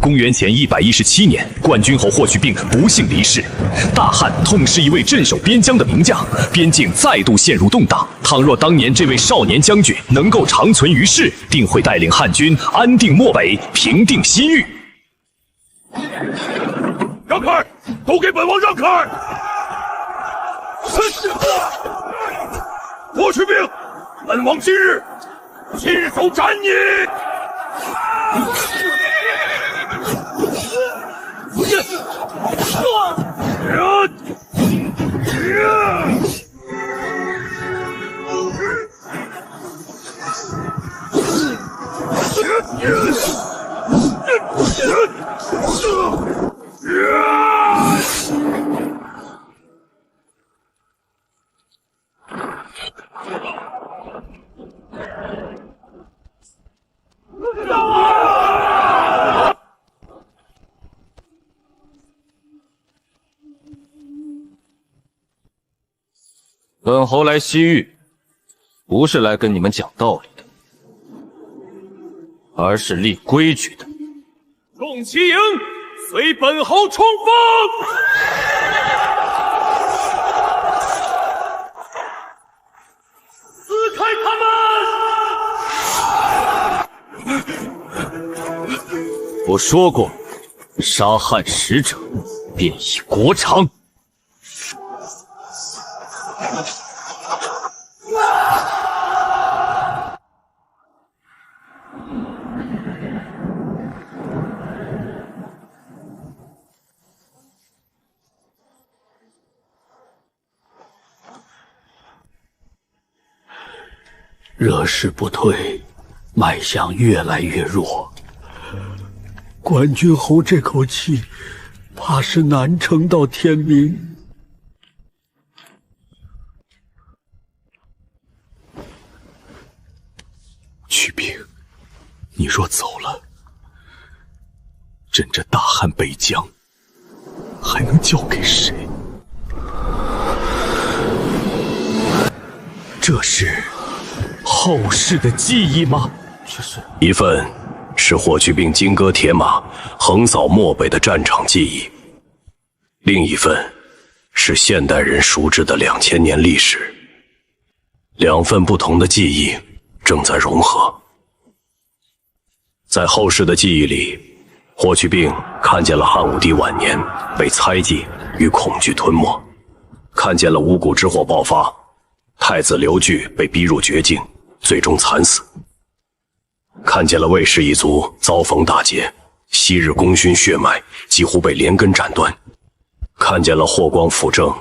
公元前117年，冠军侯霍去病不幸离世，大汉痛失一位镇守边疆的名将，边境再度陷入动荡。倘若当年这位少年将军能够长存于世，定会带领汉军安定漠北，平定西域。让开！都给本王让开！霍去病，本王今日亲手斩你！本侯来西域，不是来跟你们讲道理的，而是立规矩的。众骑营，随本侯冲锋！撕开他们！我说过，杀汉使者，便以国偿。热势不退，脉象越来越弱。冠军侯这口气，怕是难撑到天明。去病，你若走了，朕这大汉北疆还能交给谁？这是后世的记忆吗？这是一份是霍去病金戈铁马横扫漠北的战场记忆，另一份是现代人熟知的2000年历史。两份不同的记忆正在融合。在后世的记忆里，霍去病看见了汉武帝晚年被猜忌与恐惧吞没，看见了五谷之祸爆发，太子刘据被逼入绝境，最终惨死，看见了魏氏一族遭逢大劫，昔日功勋血脉几乎被连根斩断，看见了霍光辅政，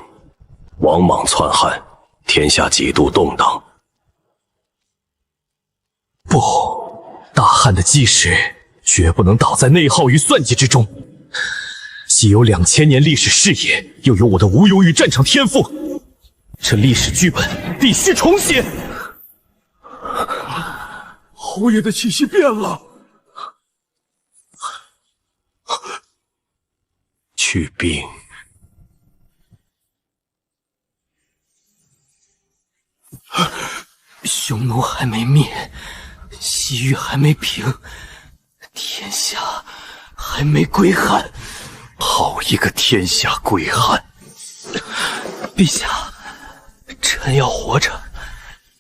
王莽篡汉，天下几度动荡。不，大汉的基石绝不能倒在内耗与算计之中。既有2000年历史视野，又有我的无忧与战场天赋，这历史剧本必须重写。侯爷的气息变了。去病，匈奴还没灭，西域还没平，天下还没归汉。好一个天下归汉！陛下，臣要活着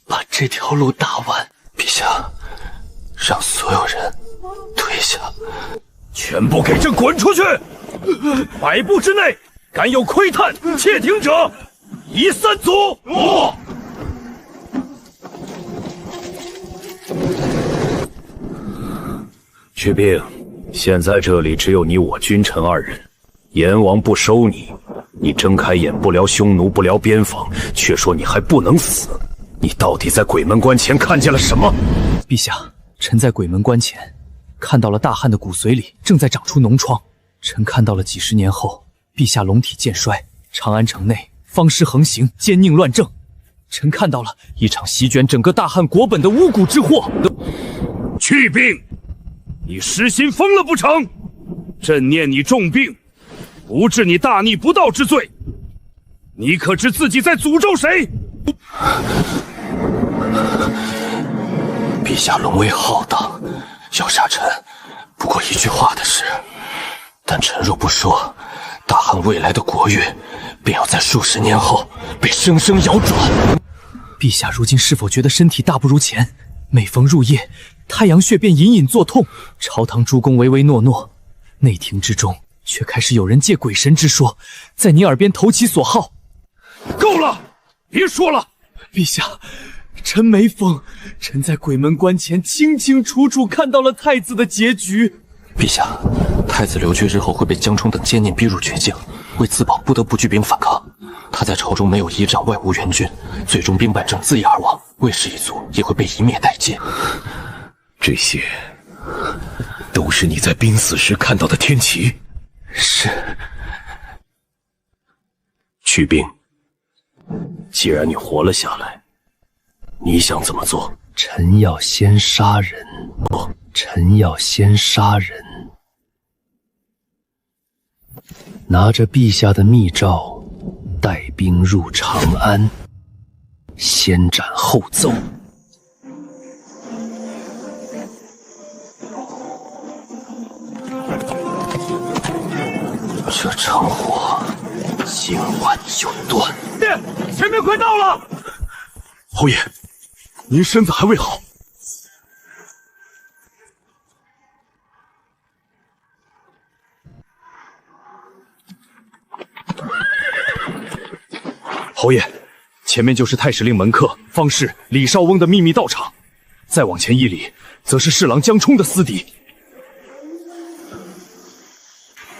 把这条路打完。陛下，让所有人退下。全部给朕滚出去！100步之内，敢有窥探、窃听者，夷3族！去病，现在这里只有你我君臣2人，阎王不收你，你睁开眼不聊匈奴，不聊边防，却说你还不能死。你到底在鬼门关前看见了什么？陛下，臣在鬼门关前看到了大汉的骨髓里正在长出脓疮，臣看到了几十年后陛下龙体渐衰，长安城内方师横行，奸佞乱政。臣看到了一场席卷整个大汉国本的巫蛊之祸。去病！你失心疯了不成？朕念你重病，不治你大逆不道之罪。你可知自己在诅咒谁？陛下龙威浩荡，要杀臣不过一句话的事。但臣若不说，大汉未来的国运便要在数十年后被生生摇转。陛下如今是否觉得身体大不如前？每逢入夜，太阳穴便隐隐作痛。朝堂诸公唯唯诺诺，内廷之中却开始有人借鬼神之说，在你耳边投其所好。够了，别说了。陛下，臣没疯，臣在鬼门关前清清楚楚看到了太子的结局。陛下，太子刘据日后会被江充等奸佞逼入绝境，为自保不得不举兵反抗。他在朝中没有依仗，外无援军，最终兵败正自缢而亡，魏氏一族也会被一灭殆尽。这些都是你在濒死时看到的天启。是。去病，既然你活了下来，你想怎么做？臣要先杀人，不，臣要先杀人。拿着陛下的密诏，带兵入长安，先斩后奏。这场火今晚就断。前面快到了！侯爷，您身子还未好。侯爷，前面就是太史令门客方士李少翁的秘密道场，再往前1里，则是侍郎江充的私邸。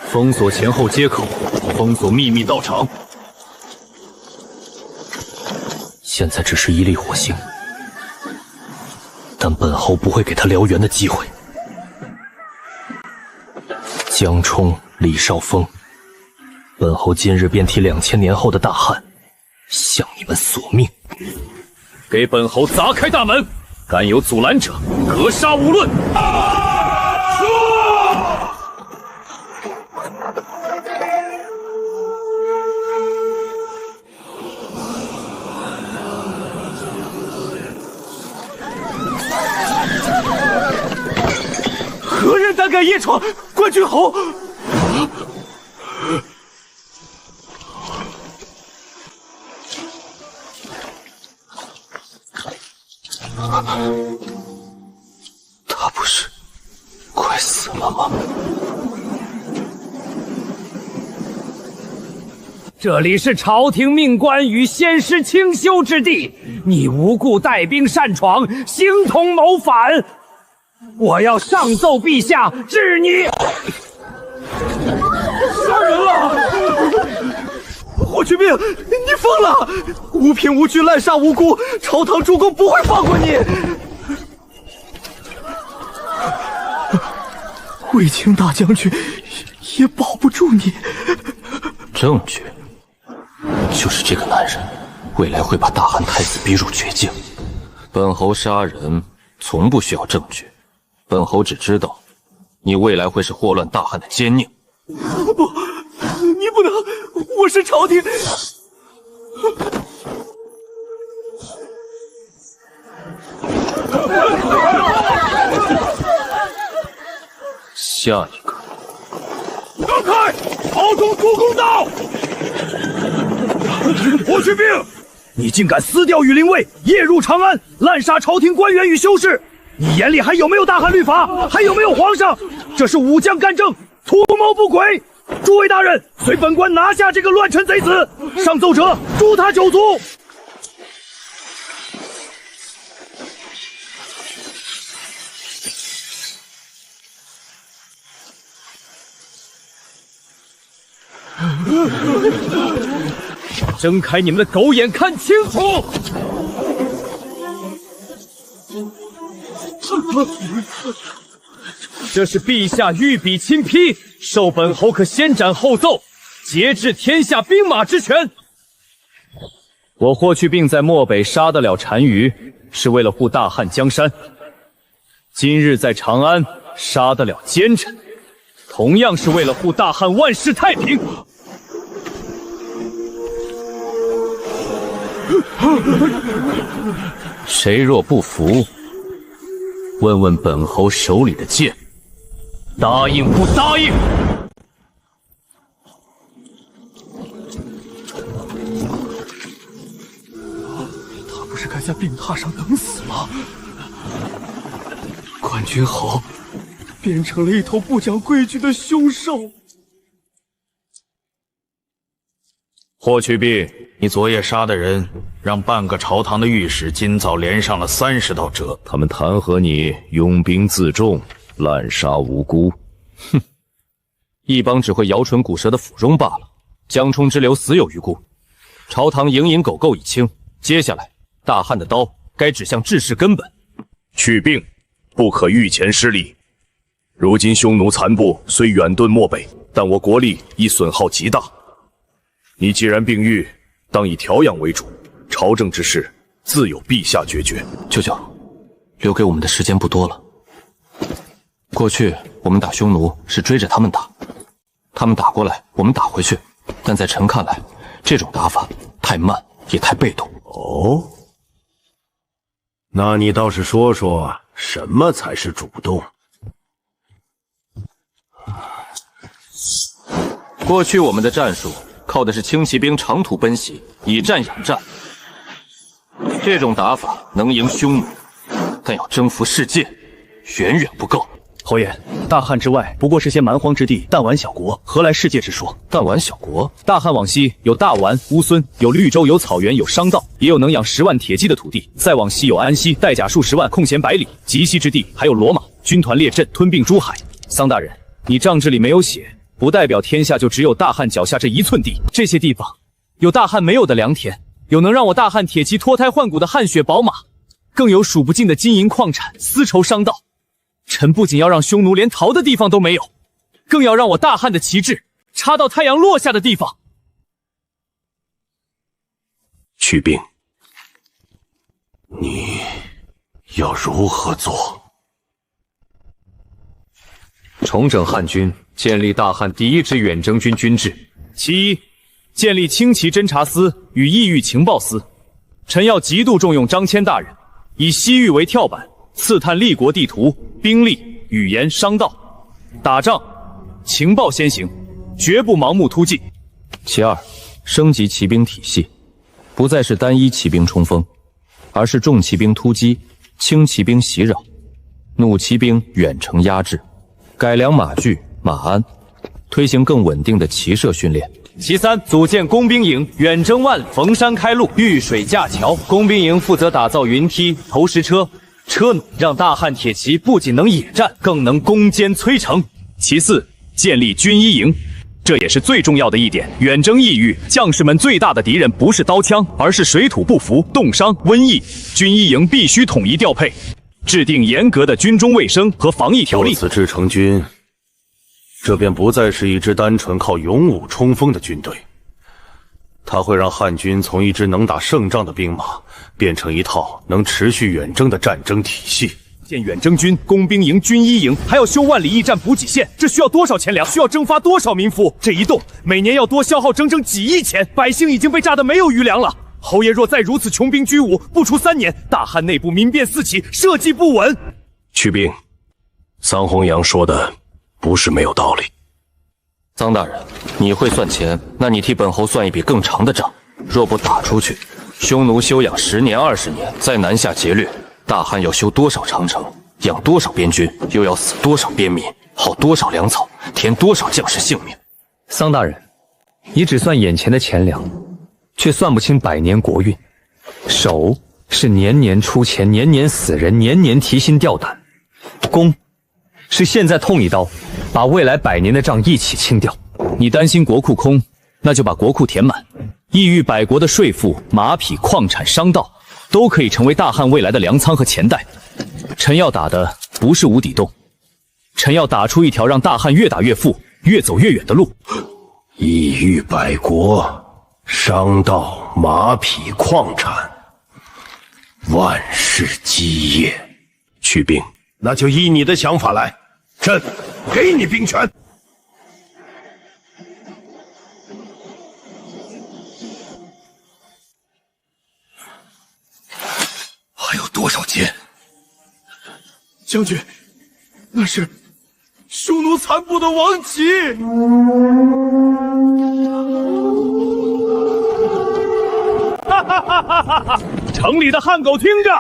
封锁前后街口，封锁秘密道场。现在只是一粒火星，但本侯不会给他燎原的机会。江充、李少峰，本侯今日便替2000年后的大汉向你们索命！给本侯砸开大门，敢有阻拦者，格杀无论！何人胆敢夜闯关君侯？他不是快死了吗？这里是朝廷命官与仙师清修之地，你无故带兵擅闯，形同谋反。我要上奏陛下，治你杀人了！霍去病，你疯了！无凭无据滥杀无辜，朝堂诸公不会放过你。卫青大将军也保不住你。证据就是这个男人，未来会把大汉太子逼入绝境。本侯杀人从不需要证据，本侯只知道你未来会是祸乱大汉的奸佞。不，你不能，我是朝廷。下一个，让开！朝中诸公到！霍去病，你竟敢私调羽林卫，夜入长安，滥杀朝廷官员与修士！你眼里还有没有大汉律法？还有没有皇上？这是武将干政，图谋不轨！诸位大人，随本官拿下这个乱臣贼子！上奏者，诛他9族！睁开你们的狗眼，看清楚！这是陛下御笔亲批，授本侯可先斩后奏，节制天下兵马之权。我霍去病在漠北杀得了单于，是为了护大汉江山；今日在长安杀得了奸臣，同样是为了护大汉万世太平。谁若不服，问问本侯手里的剑，答应不答应？在病榻上等死了。冠军侯变成了一头不讲规矩的凶兽。霍去病，你昨夜杀的人，让半个朝堂的御史今早连上了30道折。他们弹劾你拥兵自重，滥杀无辜。哼，一帮只会摇唇鼓舌的腐庸罢了。江充之流死有余辜，朝堂蝇营狗构已清。接下来，大汉的刀该指向治世根本。去病，不可御前失礼。如今匈奴残部虽远遁漠北，但我国力已损耗极大。你既然病愈，当以调养为主，朝政之事自有陛下决绝。舅舅，留给我们的时间不多了。过去我们打匈奴是追着他们打，他们打过来，我们打回去。但在臣看来，这种打法太慢，也太被动。哦，那你倒是说说，什么才是主动？过去我们的战术靠的是轻骑兵长途奔袭，以战养战。这种打法能赢匈奴，但要征服世界，远远不够。侯爷，大汉之外不过是些蛮荒之地，弹丸小国，何来世界之说？弹丸小国，大汉往西有大丸、乌孙，有绿洲，有草原，有商道，也有能养10万铁骑的土地。再往西有安西，带甲数10万，空闲100里。极西之地还有罗马，军团列阵，吞并诸海。桑大人，你账志里没有写，不代表天下就只有大汉脚下这1寸地。这些地方有大汉没有的良田，有能让我大汉铁骑脱胎换骨的汗血宝马，更有数不尽的金银矿产、丝绸商道。臣不仅要让匈奴连逃的地方都没有，更要让我大汉的旗帜插到太阳落下的地方。去病，你要如何做？重整汉军，建立大汉第1支远征军军制。其一，建立轻骑侦察司与异域情报司。臣要极度重用张骞大人，以西域为跳板，刺探立国地图、兵力、语言、商道。打仗，情报先行，绝不盲目突进。其二，升级骑兵体系，不再是单一骑兵冲锋，而是重骑兵突击、轻骑兵袭扰、弩骑兵远程压制，改良马具、马鞍，推行更稳定的骑射训练。其三，组建工兵营，远征万里，逢山开路，遇水架桥。工兵营负责打造云梯、投石车、车弩，让大汉铁骑不仅能野战，更能攻坚摧城。其四，建立军医营，这也是最重要的一点。远征异域，将士们最大的敌人不是刀枪，而是水土不服、冻伤、瘟疫。军医营必须统一调配，制定严格的军中卫生和防疫条例。由此制成军，这便不再是一支单纯靠勇武冲锋的军队，它会让汉军从一支能打胜仗的兵马，变成一套能持续远征的战争体系。建远征军、工兵营、军医营，还要修万里驿站补给线，这需要多少钱粮？需要征发多少民夫？这一动，每年要多消耗整整几亿钱，百姓已经被炸得没有余粮了。侯爷若再如此穷兵黩武，不出3年，大汉内部民变四起，社稷不稳。去病，桑弘羊说的不是没有道理。臧大人，你会算钱，那你替本侯算一笔更长的账。若不打出去，匈奴休养10年、20年，再南下劫掠。大汉要修多少长城，养多少边军，又要死多少边民，耗多少粮草，填多少将士性命。桑大人，你只算眼前的钱粮，却算不清百年国运。守是年年出钱，年年死人，年年提心吊胆；攻是现在痛一刀，把未来100年的账一起清掉。你担心国库空，那就把国库填满。异域百国的税赋、马匹、矿产、商道，都可以成为大汉未来的粮仓和钱袋。臣要打的不是无底洞，臣要打出一条让大汉越打越富、越走越远的路。异域百国，商道、马匹、矿产，万事基业。去兵，那就依你的想法来，朕给你兵权。还有多少钱？将军，那是匈奴残部的王旗。哈哈哈哈哈！城里的汉狗听着，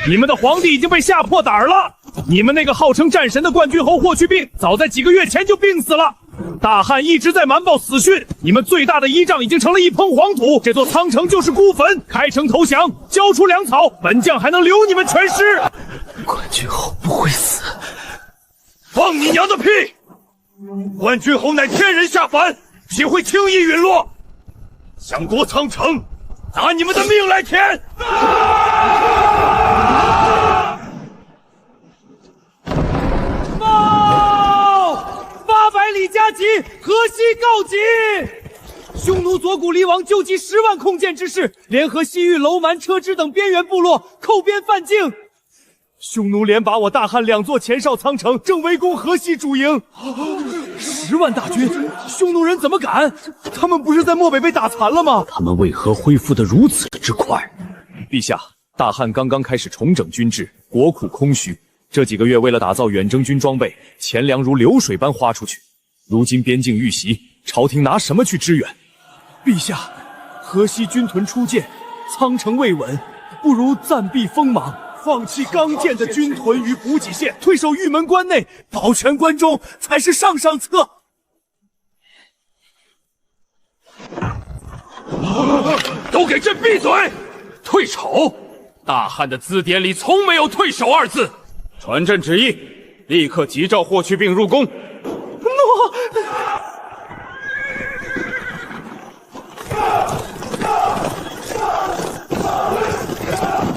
你们的皇帝已经被吓破胆了。你们那个号称战神的冠军侯霍去病，早在几个月前就病死了。大汉一直在瞒报死讯，你们最大的依仗已经成了一抔黄土，这座苍城就是孤坟。开城投降，交出粮草，本将还能留你们全尸。冠军侯不会死。放你娘的屁！冠军侯乃天人下凡，岂会轻易陨落？想夺苍城，拿你们的命来填！800里加急，河西告急！匈奴左谷离王纠集10万空剑之士，联合西域楼蛮、车支等边缘部落，寇边犯境。匈奴连把我大汉2座前哨仓城，正围攻河西主营。10万大军，匈奴人怎么敢？他们不是在漠北被打残了吗？他们为何恢复得如此之快？陛下，大汉刚刚开始重整军制，国库空虚。这几个月为了打造远征军装备，钱粮如流水般花出去。如今边境遇袭，朝廷拿什么去支援？陛下，河西军屯初建，仓城未稳，不如暂避锋芒，放弃刚建的军屯与补给线，退守玉门关内，保全关中才是上策。都给朕闭嘴！退守！大汉的字典里从没有退守2字。传朕旨意，立刻急召霍去病入宫。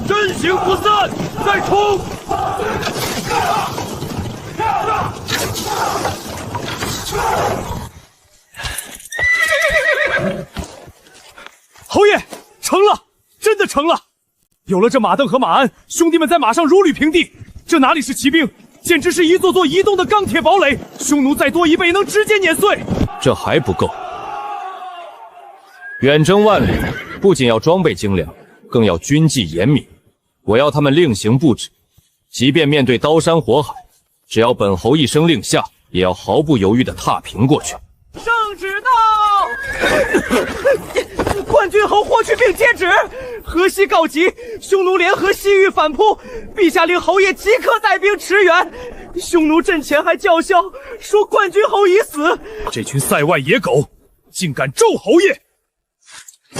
阵型不散，再冲！侯爷，成了，真的成了！有了这马镫和马鞍，兄弟们在马上如履平地。这哪里是骑兵，简直是一座座移动的钢铁堡垒。匈奴再多1倍，能直接碾碎。这还不够，远征万里，不仅要装备精良，更要军纪严明。我要他们令行不止，即便面对刀山火海，只要本侯一声令下，也要毫不犹豫地踏平过去。圣旨到！冠军侯霍去病接旨，河西告急，匈奴联合西域反扑，陛下令侯爷即刻带兵驰援。匈奴阵前还叫嚣说冠军侯已死，这群塞外野狗竟敢咒侯爷！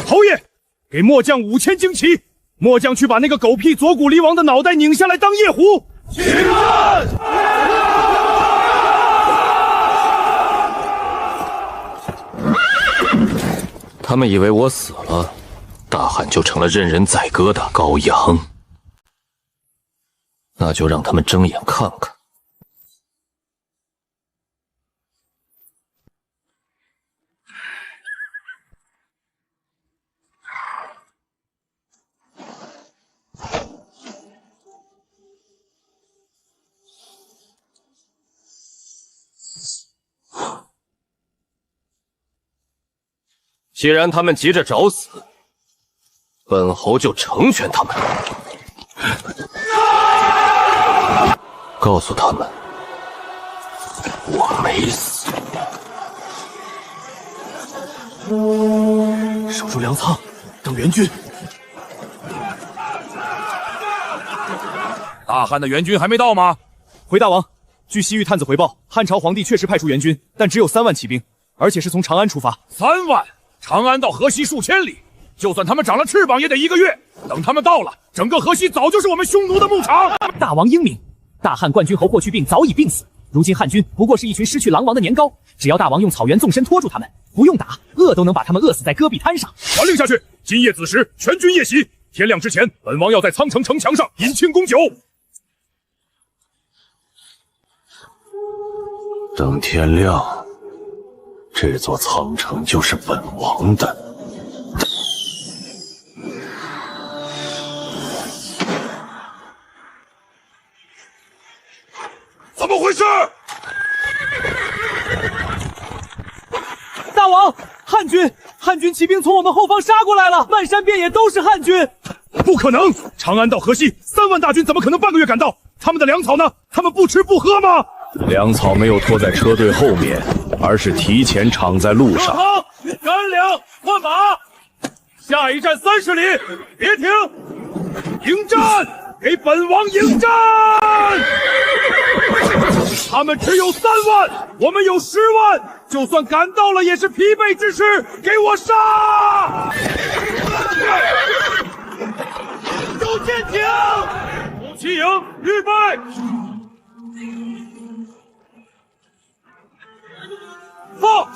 侯爷，给末将5000旌旗，末将去把那个狗屁左谷离王的脑袋拧下来当夜壶。请战！他们以为我死了，大汉就成了任人宰割的羔羊，那就让他们睁眼看看。既然他们急着找死，本侯就成全他们。告诉他们，我没死。守住粮仓，等援军。大汉的援军还没到吗？回大王，据西域探子回报，汉朝皇帝确实派出援军，但只有3万骑兵，而且是从长安出发。3万？长安到河西数千里，就算他们长了翅膀也得1个月。等他们到了，整个河西早就是我们匈奴的牧场。大王英明，大汉冠军侯霍去病早已病死，如今汉军不过是一群失去狼王的年糕，只要大王用草原纵深拖住他们，不用打，饿都能把他们饿死在戈壁滩上。传令下去，今夜子时全军夜袭，天亮之前，本王要在苍城城墙上饮庆功酒。等天亮，这座苍城就是本王的。怎么回事？大王，汉军骑兵从我们后方杀过来了，漫山遍野都是汉军。不可能！长安到河西3万大军，怎么可能半个月赶到？他们的粮草呢？他们不吃不喝吗？粮草没有拖在车队后面，而是提前敞在路上。好，干粮换马，下一站30里，别停。迎战！给本王迎战！他们只有3万，我们有10万，就算赶到了也是疲惫之师，给我杀！收舰艇，武器营预备。放！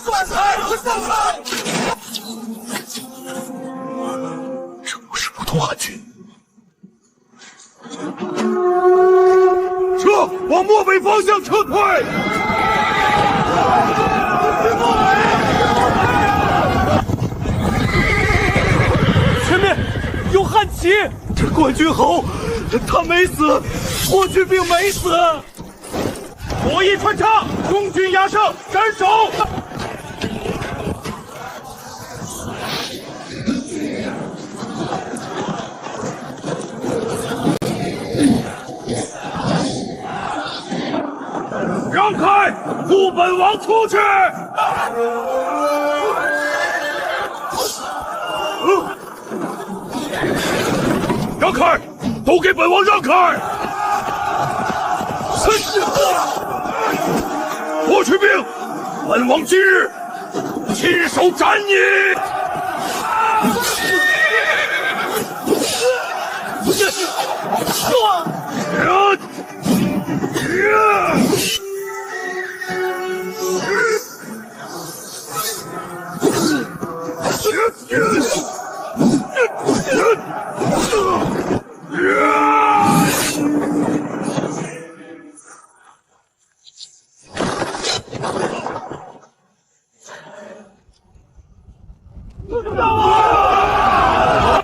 断开！快放开！这不是普通汉军。撤！往漠北方向撤退！前面有汉旗，这冠军侯他没死，霍去病没死。火翼穿插，中军压上，斩首！让开，护本王出去！让开，都给本王让开！霍去病，本王今日亲手斩你！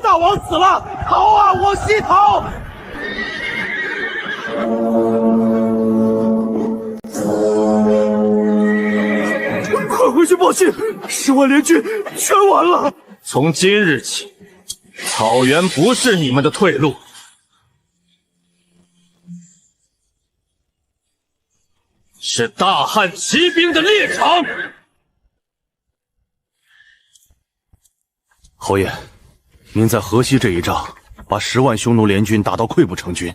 大王死了，逃啊，往西逃！快回去报信，10万联军全完了。从今日起，草原不是你们的退路，是大汉骑兵的猎场。侯爷，您在河西这一仗，把10万匈奴联军打到溃不成军，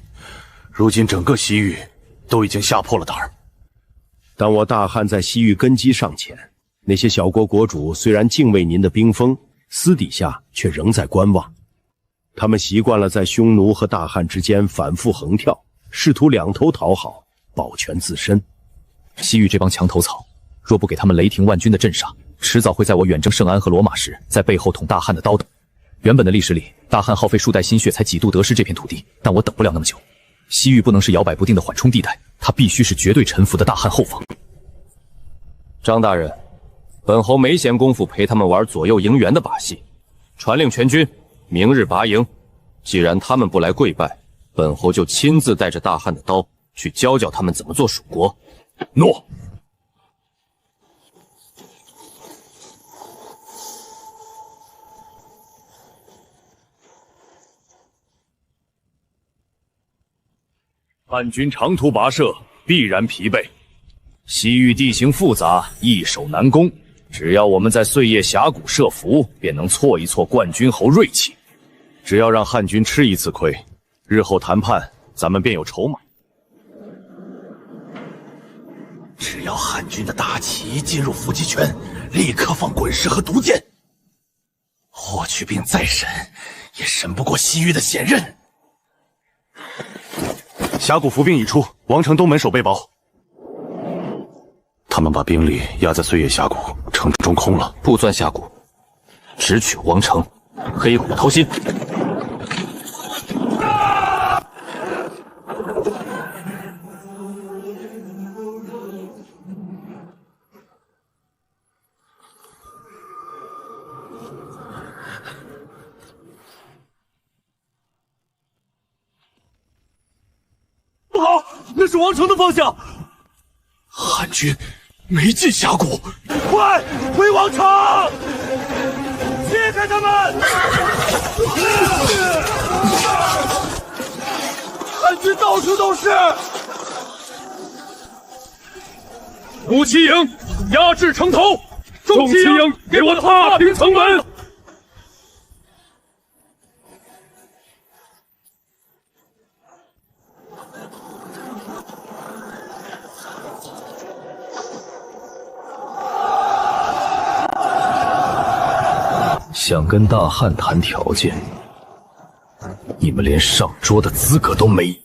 如今整个西域都已经吓破了胆儿。但我大汉在西域根基尚浅，那些小国国主虽然敬畏您的兵锋，私底下却仍在观望。他们习惯了在匈奴和大汉之间反复横跳，试图两头讨好，保全自身。西域这帮墙头草，若不给他们雷霆万钧的镇杀，迟早会在我远征圣安和罗马时，在背后捅大汉的刀的。原本的历史里，大汉耗费数代心血才几度得失这片土地，但我等不了那么久。西域不能是摇摆不定的缓冲地带，它必须是绝对臣服的大汉后方。张大人，本侯没闲工夫陪他们玩左右迎援的把戏，传令全军，明日拔营。既然他们不来跪拜，本侯就亲自带着大汉的刀去教教他们怎么做蜀国。诺。汉军长途跋涉，必然疲惫。西域地形复杂，易守难攻。只要我们在碎叶峡谷设伏，便能挫一挫冠军侯锐气。只要让汉军吃一次亏，日后谈判咱们便有筹码。只要汉军的大旗进入伏击圈，立刻放滚石和毒箭。霍去病再神，也神不过西域的险刃。峡谷伏兵已出，王城东门守备薄。他们把兵力压在碎叶峡谷，城中空了。不钻峡谷，直取王城，黑虎掏心。不好，那是王城的方向。汉军没进峡谷，快回王城，切开他们！汉军到处都是。武器营压制城头，重骑营给我踏平城门。想跟大汉谈条件，你们连上桌的资格都没。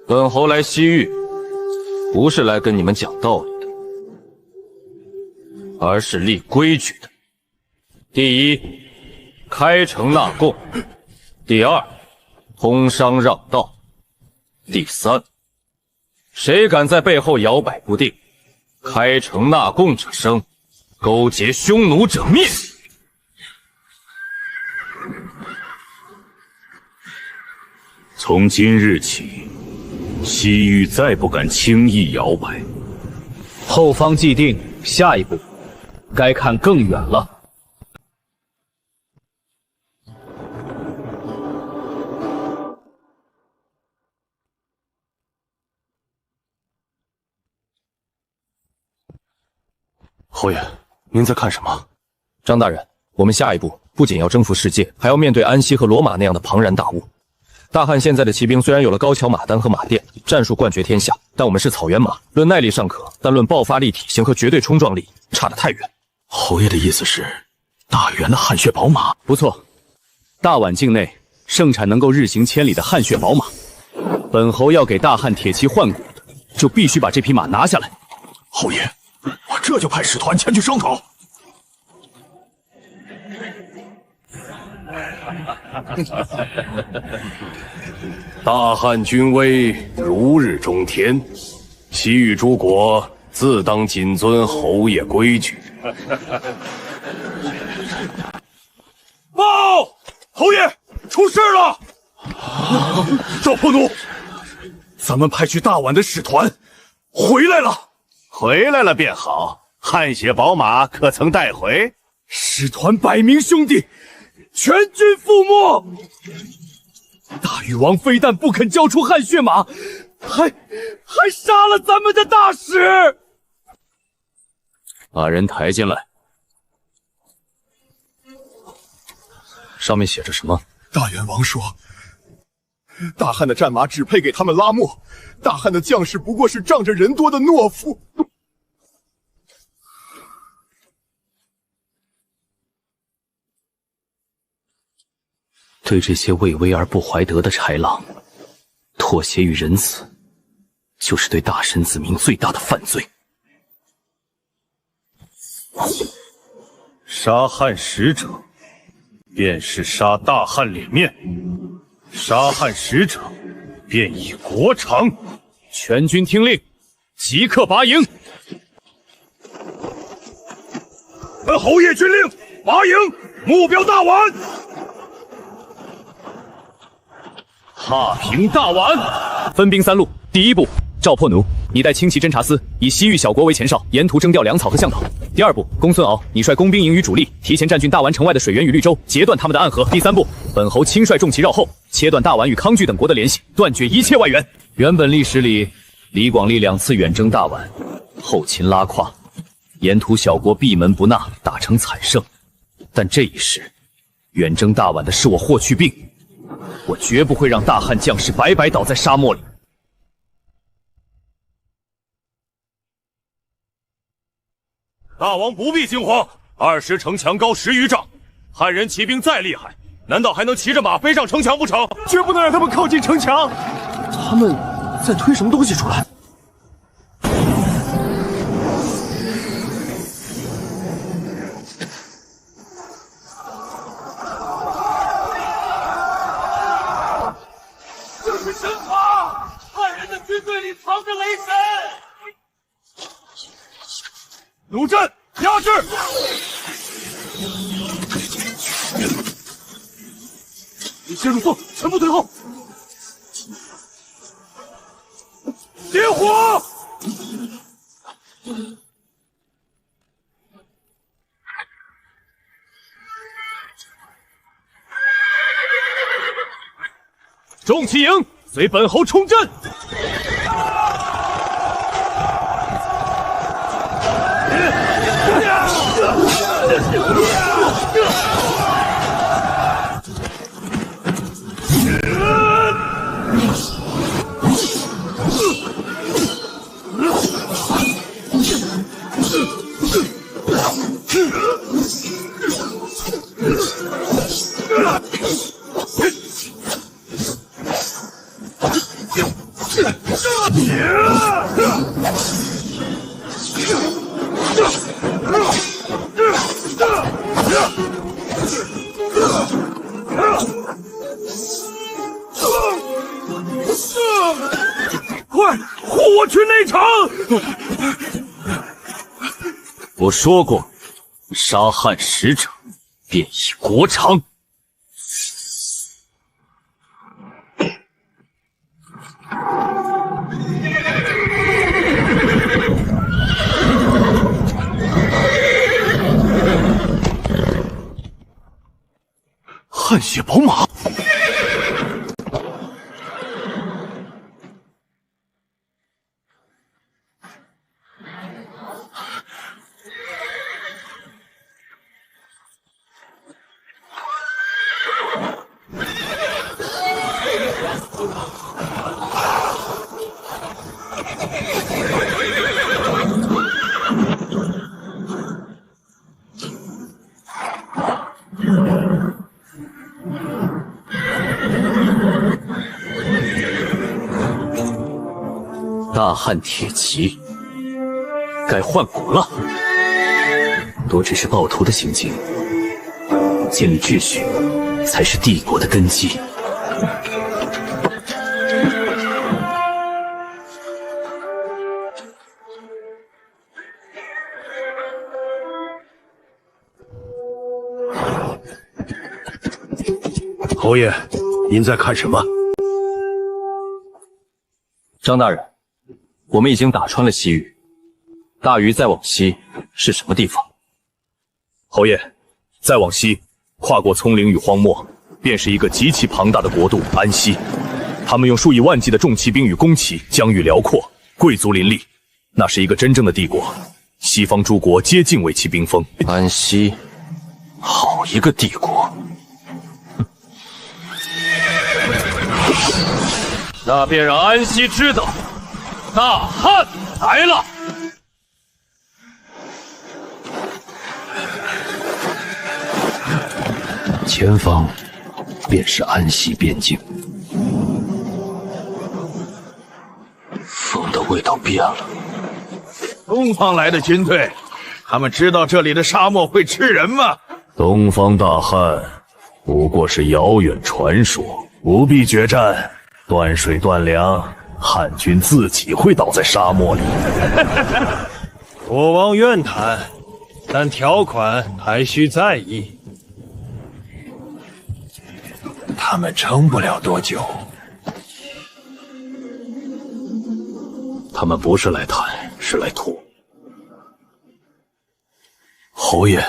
本侯来西域，不是来跟你们讲道理的，而是立规矩的。第一，开城纳贡；第二，通商让道；第三，谁敢在背后摇摆不定，开城纳贡者生，勾结匈奴者灭。从今日起，西域再不敢轻易摇摆。后方既定，下一步该看更远了。侯爷，您在看什么？张大人，我们下一步不仅要征服世界，还要面对安西和罗马那样的庞然大物。大汉现在的骑兵虽然有了高桥马丹和马钿，战术冠绝天下，但我们是草原马，论耐力尚可，但论爆发力、体型和绝对冲撞力，差得太远。侯爷的意思是，大元的汗血宝马？不错，大宛境内盛产能够日行千里的汗血宝马。本侯要给大汉铁骑换骨的，就必须把这匹马拿下来。侯爷，我这就派使团前去商讨。大汉军威如日中天，西域诸国自当谨遵侯爷规矩。报，侯爷出事了！赵破奴，咱们派去大宛的使团回来了。回来了便好，汗血宝马可曾带回？使团100名兄弟，全军覆没。大禹王非但不肯交出汗血马，还杀了咱们的大使。把人抬进来。上面写着什么？大元王说，大汉的战马只配给他们拉磨，大汉的将士不过是仗着人多的懦夫。对这些为威而不怀德的豺狼，妥协与仁慈，就是对大神子民最大的犯罪。杀汉使者，便是杀大汉脸面；杀汉使者，便以国偿。全军听令，即刻拔营！本侯爷军令，拔营，目标大宛。踏平大宛，分兵3路。第一步，赵破奴，你带轻骑侦察司，以西域小国为前哨，沿途征调粮草和向导。第二步，公孙敖，你率工兵营与主力，提前占据大宛城外的水源与绿洲，截断他们的暗河。第三步，本侯亲率重骑绕后，切断大宛与康据等国的联系，断绝一切外援。原本历史里，李广利2次远征大宛，后秦拉胯，沿途小国闭门不纳，打成惨胜。但这一世，远征大宛的是我霍去病。我绝不会让大汉将士白白倒在沙漠里。大王不必惊慌，20城墙高10余丈，汉人骑兵再厉害，难道还能骑着马飞上城墙不成？绝不能让他们靠近城墙。他们在推什么东西出来？神法！汉人的军队里藏着雷神！弩阵，压制！一切入座，全部退后！点火！众骑营，随本侯冲阵！快护我去内城！我说过，杀汉使者，便以国偿。汗血宝马。大汉铁骑该换骨了，都只是暴徒的行径，建立秩序才是帝国的根基。侯爷，您在看什么？张大人，我们已经打穿了西域，大禹再往西是什么地方？侯爷，再往西，跨过葱岭与荒漠，便是一个极其庞大的国度——安西。他们用数以万计的重骑兵与弓骑，疆域辽阔，贵族林立，那是一个真正的帝国。西方诸国皆敬畏其兵锋。安西，好一个帝国！那便让安西知道，大汉来了。前方便是安西边境。风的味道变了。东方来的军队，他们知道这里的沙漠会吃人吗？东方大汉不过是遥远传说，不必决战。断水断粮，汉军自己会倒在沙漠里。国王愿谈，但条款还需再议。他们撑不了多久。他们不是来谈，是来拖。侯爷，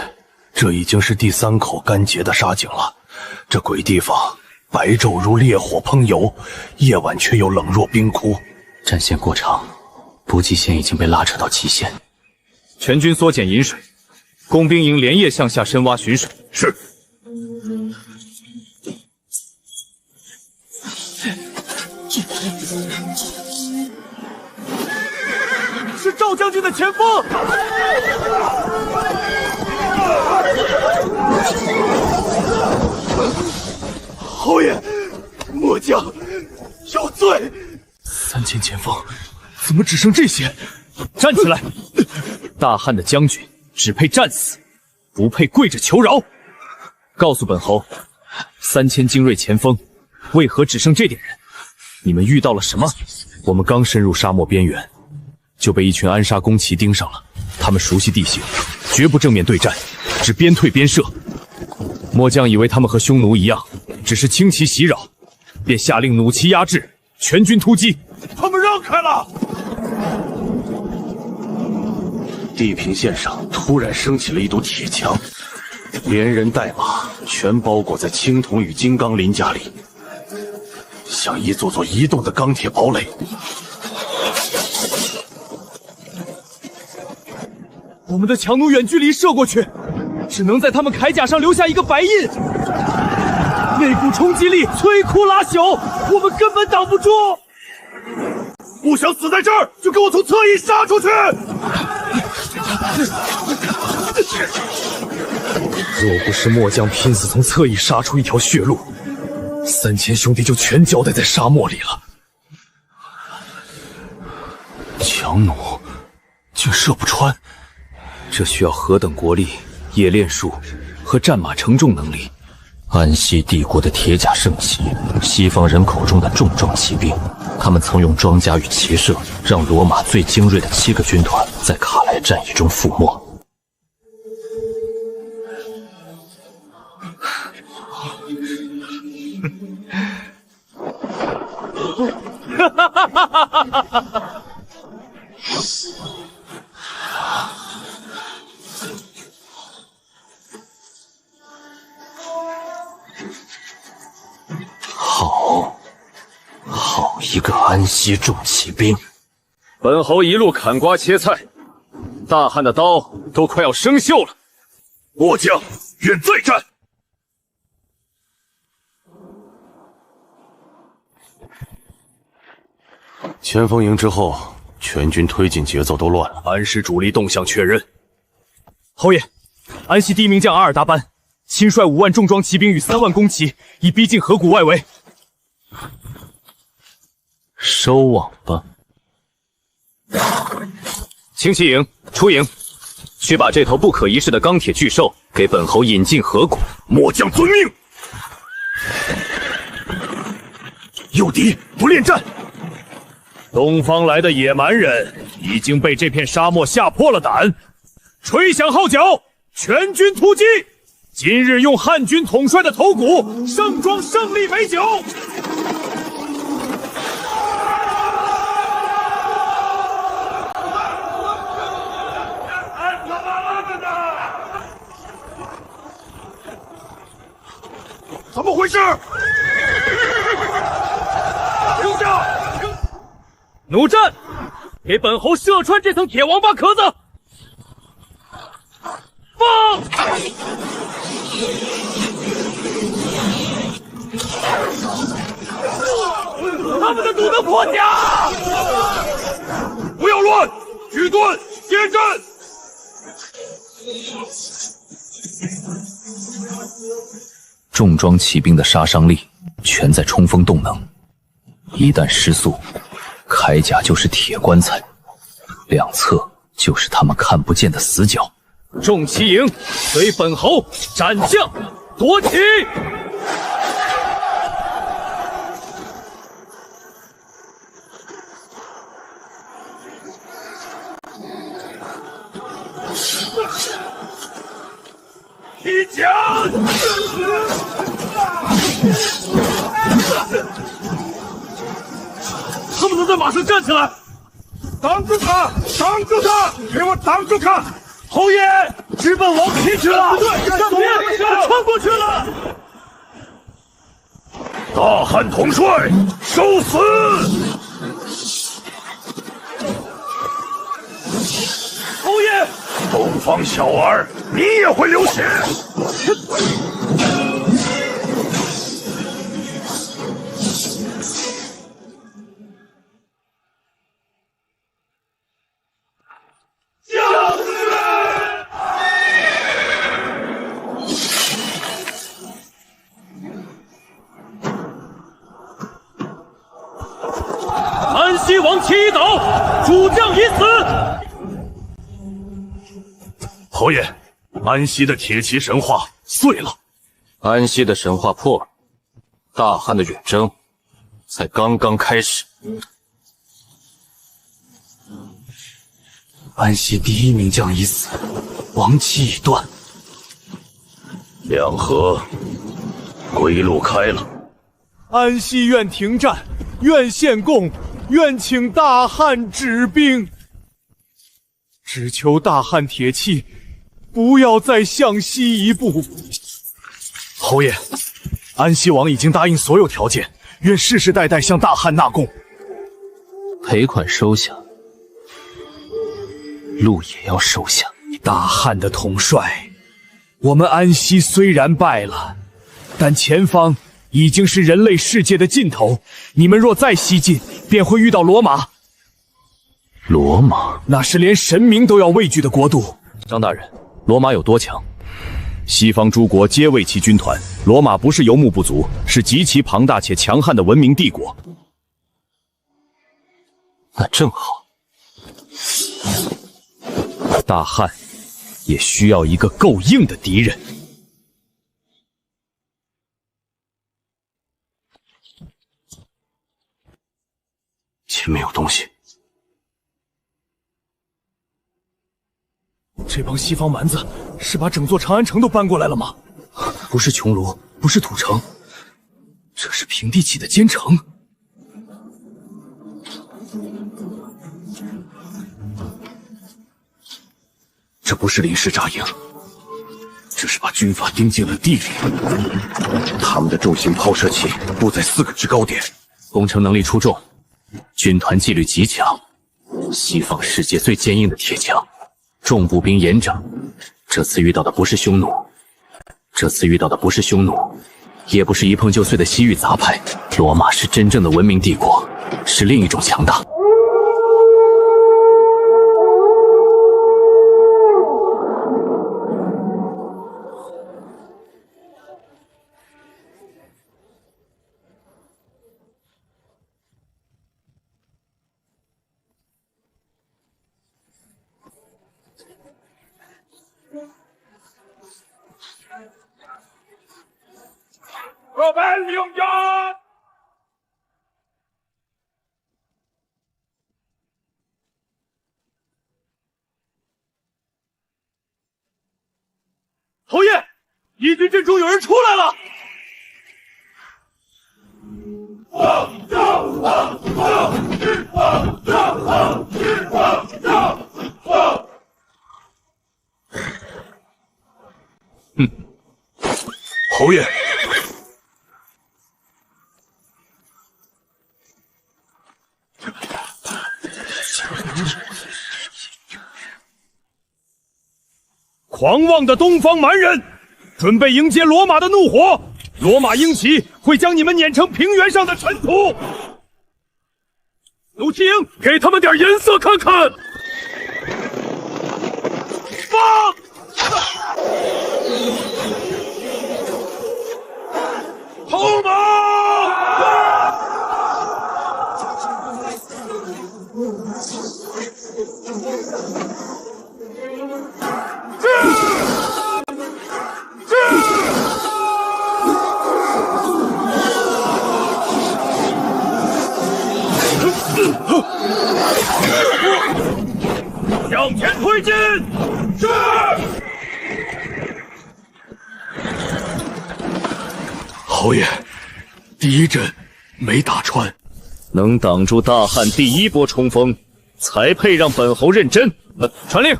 这已经是第3口干结的沙井了。这鬼地方，白昼如烈火烹油，夜晚却又冷若冰窟。战线过长，补给线已经被拉扯到极限。全军缩减饮水，工兵营连夜向下深挖寻水。是。是赵将军的前锋。侯爷，末将有罪。3000前锋，怎么只剩这些？站起来！大汉的将军只配战死，不配跪着求饶。告诉本侯，3000精锐前锋，为何只剩这点人？你们遇到了什么？我们刚深入沙漠边缘，就被一群安沙弓骑盯上了。他们熟悉地形，绝不正面对战，只边退边射。末将以为他们和匈奴一样，只是轻骑袭扰，便下令弩骑压制，全军突击。他们让开了。地平线上突然升起了一堵铁墙，连人带马全包裹在青铜与金刚鳞甲里，像一座座移动的钢铁堡垒。我们的强弩远距离射过去，只能在他们铠甲上留下一个白印。那股冲击力摧枯拉朽，我们根本挡不住。不想死在这儿，就给我从侧翼杀出去！若不是末将拼死从侧翼杀出一条血路，3000兄弟就全交代在沙漠里了。强弩竟射不穿，这需要何等国力、冶炼术和战马承重能力？安息帝国的铁甲圣骑，西方人口中的重装骑兵，他们曾用装甲与骑射，让罗马最精锐的7个军团在卡莱战役中覆没。好一个安息重骑兵！本侯一路砍瓜切菜，大汉的刀都快要生锈了。末将愿再战。前锋营之后，全军推进节奏都乱了。安师主力动向确认。侯爷，安西第一名将阿尔达班亲率5万重装骑兵与3万弓骑，已逼近河谷外围。收网吧。轻骑营出营，去把这头不可一世的钢铁巨兽给本侯引进河谷。末将遵命。诱敌不恋战。东方来的野蛮人已经被这片沙漠吓破了胆，吹响号角，全军突击！今日用汉军统帅的头骨盛装胜利美酒。怎么回事？停下！弩战，给本侯射穿这层铁王八壳子！放！他们的弩能破甲！不要乱，举盾接阵！重装骑兵的杀伤力全在冲锋动能，一旦失速，铠甲就是铁棺材，两侧就是他们看不见的死角。众骑营随本侯斩将夺旗！踢甲！他们能在马上站起来！挡住他！挡住他！给我挡住他！侯爷，直奔王旗去了！对，上边，他穿过去了！大汉统帅，受死！侯爷，东方小儿，你也会流血！安西王旗已倒，主将已死。侯爷，安息的铁骑神话碎了，安息的神话破了，大汉的远征才刚刚开始。安西第一名将已死，王旗已断。两河归路开了。安西愿停战，愿献贡，愿请大汉止兵。只求大汉铁骑不要再向西一步。侯爷，安西王已经答应所有条件，愿世世代代向大汉纳贡。赔款收下，路也要收下。大汉的统帅，我们安西虽然败了，但前方已经是人类世界的尽头。你们若再西进，便会遇到罗马。罗马，那是连神明都要畏惧的国度。张大人，罗马有多强？西方诸国皆为其军团，罗马不是游牧部族，是极其庞大且强悍的文明帝国。那正好，大汉也需要一个够硬的敌人。前面有东西。这帮西方蛮子是把整座长安城都搬过来了吗？不是穹庐，不是土城，这是平地起的坚城。这不是临时扎营，这是把军阀钉进了地里。他们的重型抛射器布在4个制高点，攻城能力出众，军团纪律极强，西方世界最坚硬的铁墙，重步兵严整。这次遇到的不是匈奴，也不是一碰就碎的西域杂派，罗马是真正的文明帝国，是另一种强大。侯爷，义军阵中有人出来了！侯爷，狂妄的东方蛮人，准备迎接罗马的怒火！罗马鹰旗会将你们碾成平原上的尘土！鲁提营，给他们点颜色看看！放！后马！向前推进！是。侯爷，第一阵没打穿，能挡住大汉第1波冲锋，才配让本侯认真。传令，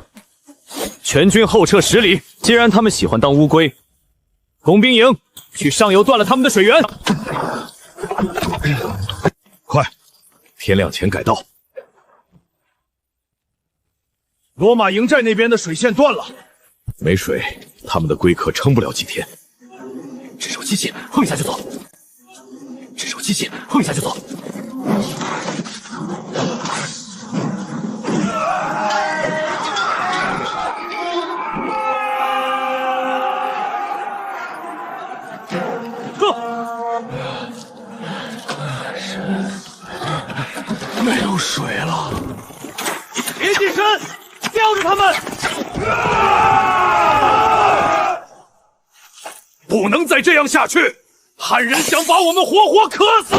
全军后撤10里。既然他们喜欢当乌龟，工兵营去上游断了他们的水源。快，天亮前改道。罗马营寨那边的水线断了，没水，他们的龟壳撑不了几天。这手机器碰一下就走，这手机器碰一下就走。没有水了，别近身，吊着他们！不能再这样下去！汉人想把我们活活渴死！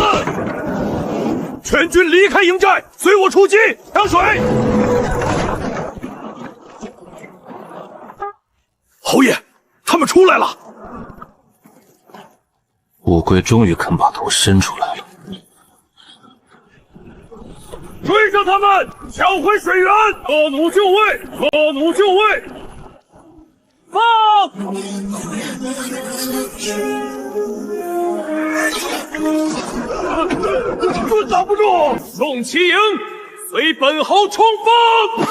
全军离开营寨，随我出击，抢水！侯爷，他们出来了！乌龟终于肯把头伸出来了。追上他们，抢回水源！特弩就位，特弩就位！放！挡不住！弄齐营，随本侯冲锋！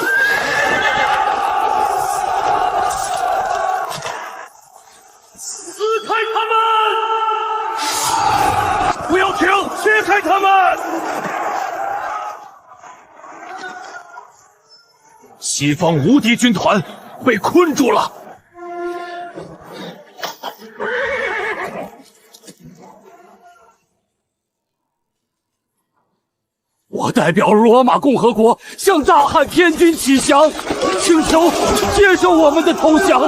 撕开他们！不要停！切开他们！西方无敌军团，被困住了。我代表罗马共和国向大汉天军启降，请求接受我们的投降。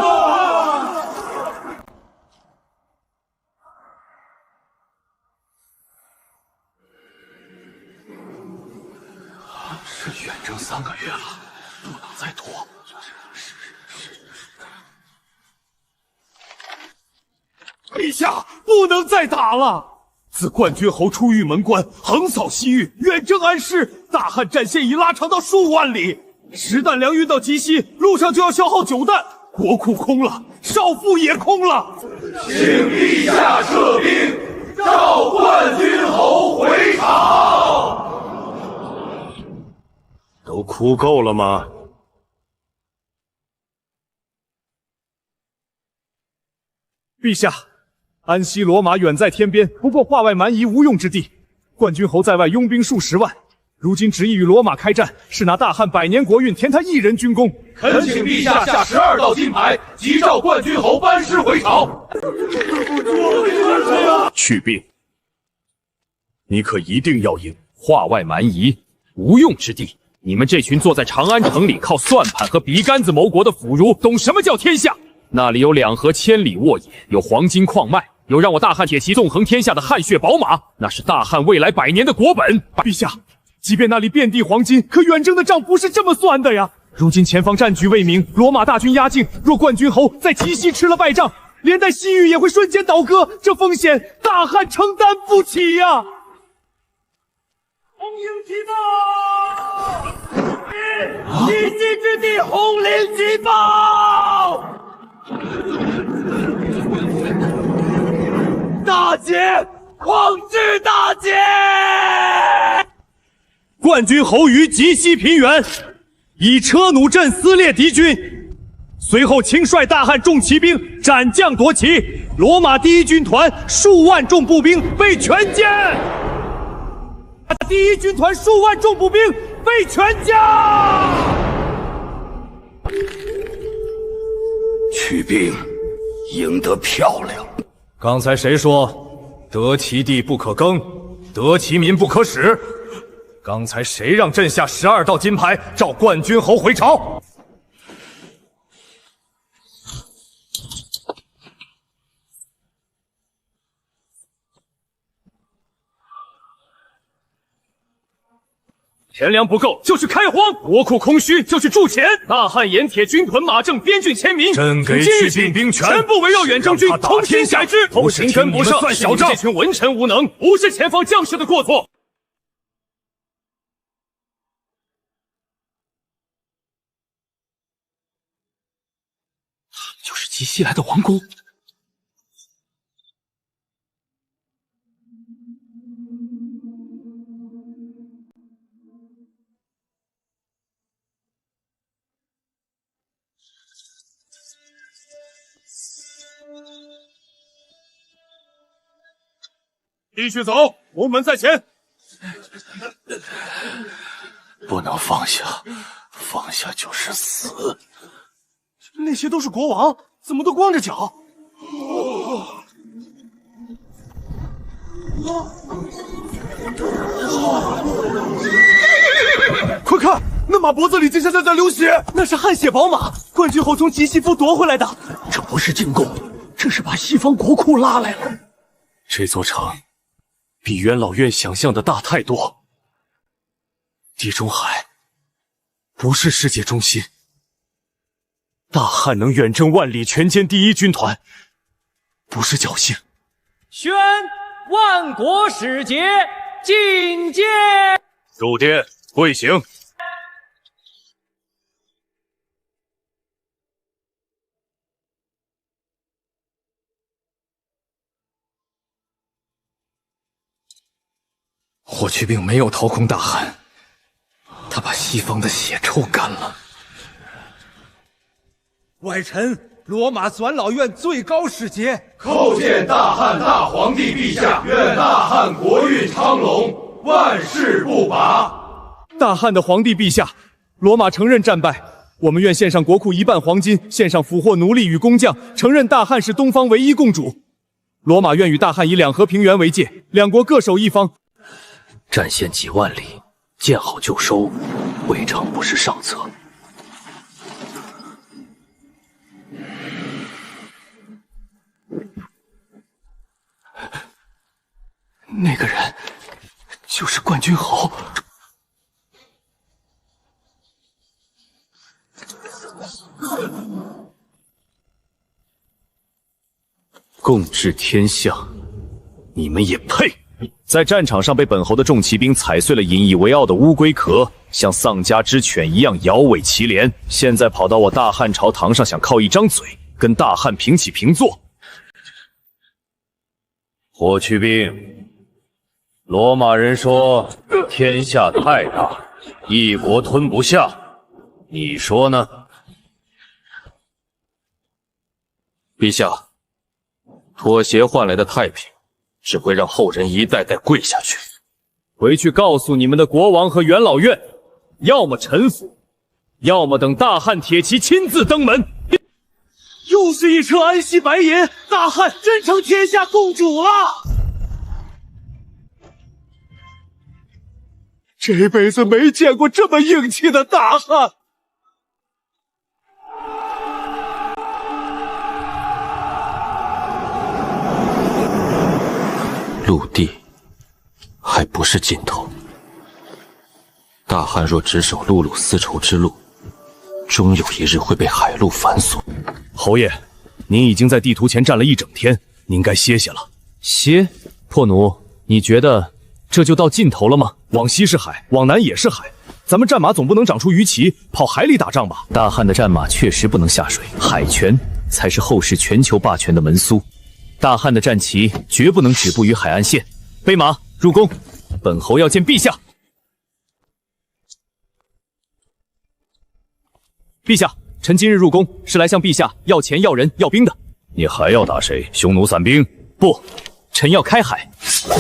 是远征3个月了，不能再拖。陛下，不能再打了！自冠军侯出玉门关，横扫西域，远征安师，大汉战线已拉长到数万里。实弹粮运到极西，路上就要消耗9弹，国库空了，少妇也空了。请陛下撤兵，召冠军侯回朝。都哭够了吗？陛下，安西罗马远在天边，不过化外蛮夷无用之地。冠军侯在外拥兵数10万，如今执意与罗马开战，是拿大汉100年国运填他一人军功。恳请陛下下12道金牌，急召冠军侯班师回朝。去病，你可一定要赢！化外蛮夷，无用之地。你们这群坐在长安城里靠算盘和笔杆子谋国的腐儒，懂什么叫天下？那里有2河千里沃野，有黄金矿脉，有让我大汉铁骑纵横天下的汗血宝马，那是大汉未来100年的国本。陛下，即便那里遍地黄金，可远征的账不是这么算的呀！如今前方战局未明，罗马大军压境，若冠军侯在极西吃了败仗，连带西域也会瞬间倒戈，这风险大汉承担不起呀！红缨齐报，西西之地，红缨齐报。大捷，皇至大捷！冠军侯于极西平原，以车弩阵撕裂敌军，随后亲率大汉重骑兵斩将夺旗，罗马第1军团数万重步兵被全歼。第1军团数万重步兵被全歼。去兵，赢得漂亮。刚才谁说得其地不可耕，得其民不可使？刚才谁让朕下12道金牌，召冠军侯回朝？钱粮不够就去开荒，国库空虚就去铸钱。大汉盐铁军屯马正边郡千民，朕给去病兵权，全部围绕远征军，通天改之。后勤跟不上，算小账。这群文臣无能，不是前方将士的过错。就是极西来的王公。继续走，龙门在前。不能放下，放下就是死。那些都是国王，怎么都光着脚？快看，那马脖子里竟然在流血，那是汗血宝马，冠军侯从极西府夺回来的。这不是进贡，这是把西方国库拉来了。这座城比元老院想象的大太多。地中海不是世界中心，大汉能远征万里，全歼第1军团，不是侥幸。宣万国使节觐见。入殿跪行。霍去病没有掏空大汉，他把西方的血抽干了。外臣罗马转老院最高使节叩见大汉大皇帝陛下，愿大汉国运昌隆，万事不拔。大汉的皇帝陛下，罗马承认战败，我们愿献上国库1半黄金，献上俘获奴隶与工匠，承认大汉是东方唯一共主。罗马愿与大汉以2河平原为界，两国各守一方。战线几万里，见好就收，未尝不是上策。那个人就是冠军侯。共治天下，你们也配？在战场上被本侯的众骑兵踩碎了引以为傲的乌龟壳，像丧家之犬一样摇尾乞怜。现在跑到我大汉朝堂上，想靠一张嘴跟大汉平起平坐。霍去病，罗马人说天下太大，一国吞不下，你说呢？陛下，妥协换来的太平，只会让后人一代代跪下去。回去告诉你们的国王和元老院，要么臣服，要么等大汉铁骑亲自登门。又是一车安息白银，大汉真成天下共主了！这辈子没见过这么硬气的大汉。陆地还不是尽头。大汉若只守陆路丝绸之路，终有一日会被海路反锁。侯爷，您已经在地图前站了1整天，您该歇歇了。歇？破奴，你觉得这就到尽头了吗？往西是海，往南也是海，咱们战马总不能长出鱼鳍跑海里打仗吧？大汉的战马确实不能下水，海权才是后世全球霸权的门苏。大汉的战旗绝不能止步于海岸线。备马入宫，本侯要见陛下。陛下，臣今日入宫是来向陛下要钱、要人、要兵的。你还要打谁？匈奴散兵？不，臣要开海。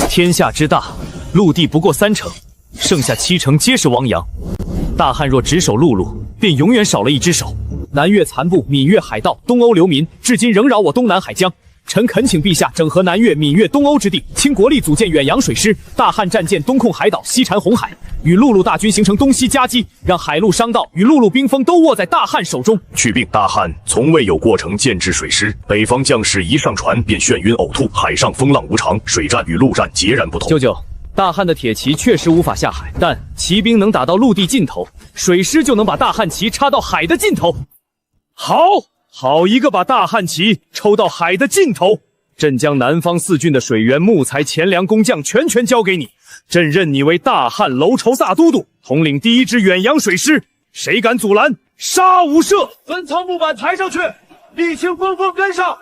天下之大，陆地不过3成，剩下7成皆是汪洋。大汉若只守陆路，便永远少了一只手。南越残部、闽越海盗、东欧流民，至今仍扰我东南海疆。臣恳请陛下整合南越、闽越、东欧之地，倾国力组建远洋水师，大汉战舰东控海岛，西缠红海，与陆路大军形成东西夹击，让海陆商道与陆路兵锋都握在大汉手中。去病，大汉从未有过程建制水师，北方将士一上船便眩晕呕吐，海上风浪无常，水战与陆战截然不同。舅舅，大汉的铁骑确实无法下海，但骑兵能打到陆地尽头，水师就能把大汉旗插到海的尽头。好一个把大汉旗抽到海的尽头！朕将南方4郡的水源、木材、钱粮、工匠全交给你。朕任你为大汉楼筹大都督，统领第1支远洋水师。谁敢阻拦，杀无赦！分仓木板抬上去，沥青峰跟上，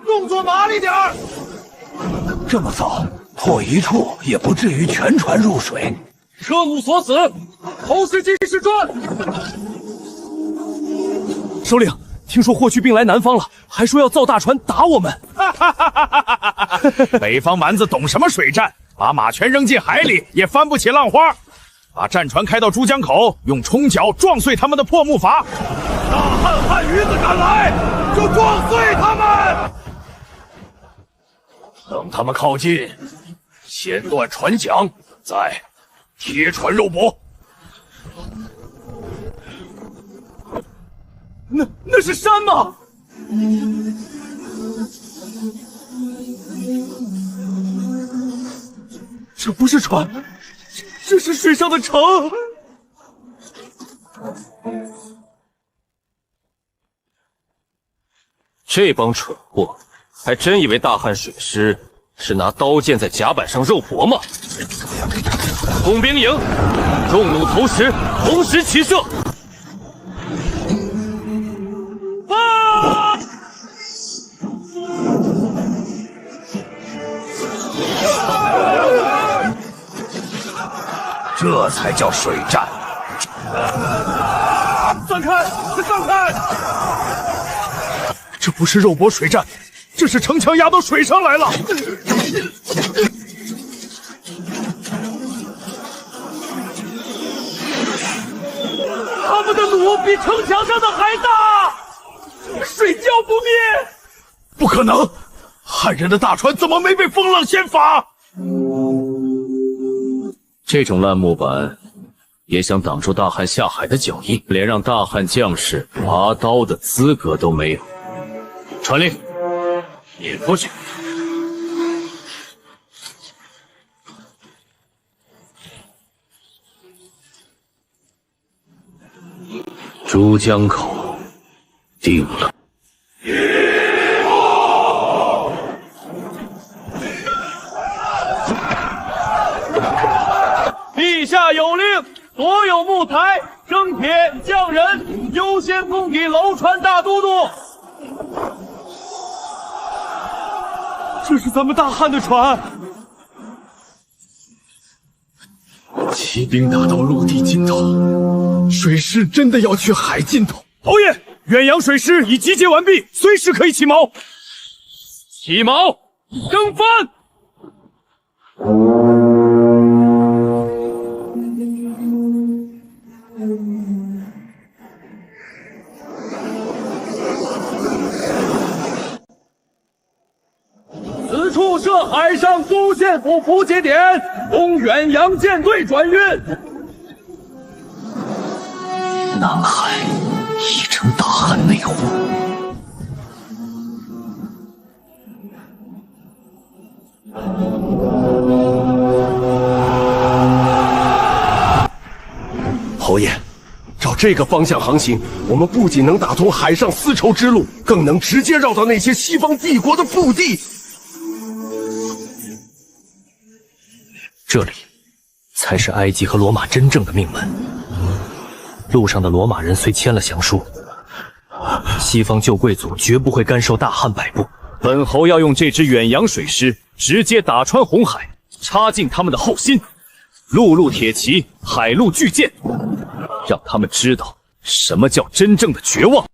动作麻利点儿。这么早，破一处也不至于全船入水。车弩锁死，侯氏金士传。首领，听说霍去病来南方了，还说要造大船打我们。北方蛮子懂什么水战？把马全扔进海里也翻不起浪花。把战船开到珠江口，用冲脚撞碎他们的破木筏。大汉汉鱼子赶来，就撞碎他们。等他们靠近，先断船桨，再贴船肉搏。那是山吗？这不是船，这是水上的城。这帮蠢货，还真以为大汉水师是拿刀剑在甲板上肉搏吗？工兵营，众弩投石，同时齐射。这才叫水战！散开！散开！这不是肉搏水战，这是城墙压到水上来了！他们的弩我比城墙上的还大，睡觉不灭。不可能！汉人的大船怎么没被风浪掀法？这种烂木板也想挡住大汉下海的脚印，连让大汉将士拔刀的资格都没有。传令，引过去。珠江口定了。陛下有令，所有木材、生铁、匠人优先供给楼船大都督。这是咱们大汉的船。骑兵打到陆地尽头，水师真的要去海尽头。侯爷，远洋水师已集结完毕，随时可以起锚。起锚，征帆。此处设海上都县府补给点，供远洋舰队转运。南海已成大汉内湖。侯爷，照这个方向航行，我们不仅能打通海上丝绸之路，更能直接绕到那些西方帝国的腹地。这里才是埃及和罗马真正的命门。路上的罗马人虽签了降书，西方旧贵族绝不会干涉大汉摆布。本侯要用这支远洋水师直接打穿红海，插进他们的后心，陆路铁骑，海陆巨舰，让他们知道什么叫真正的绝望。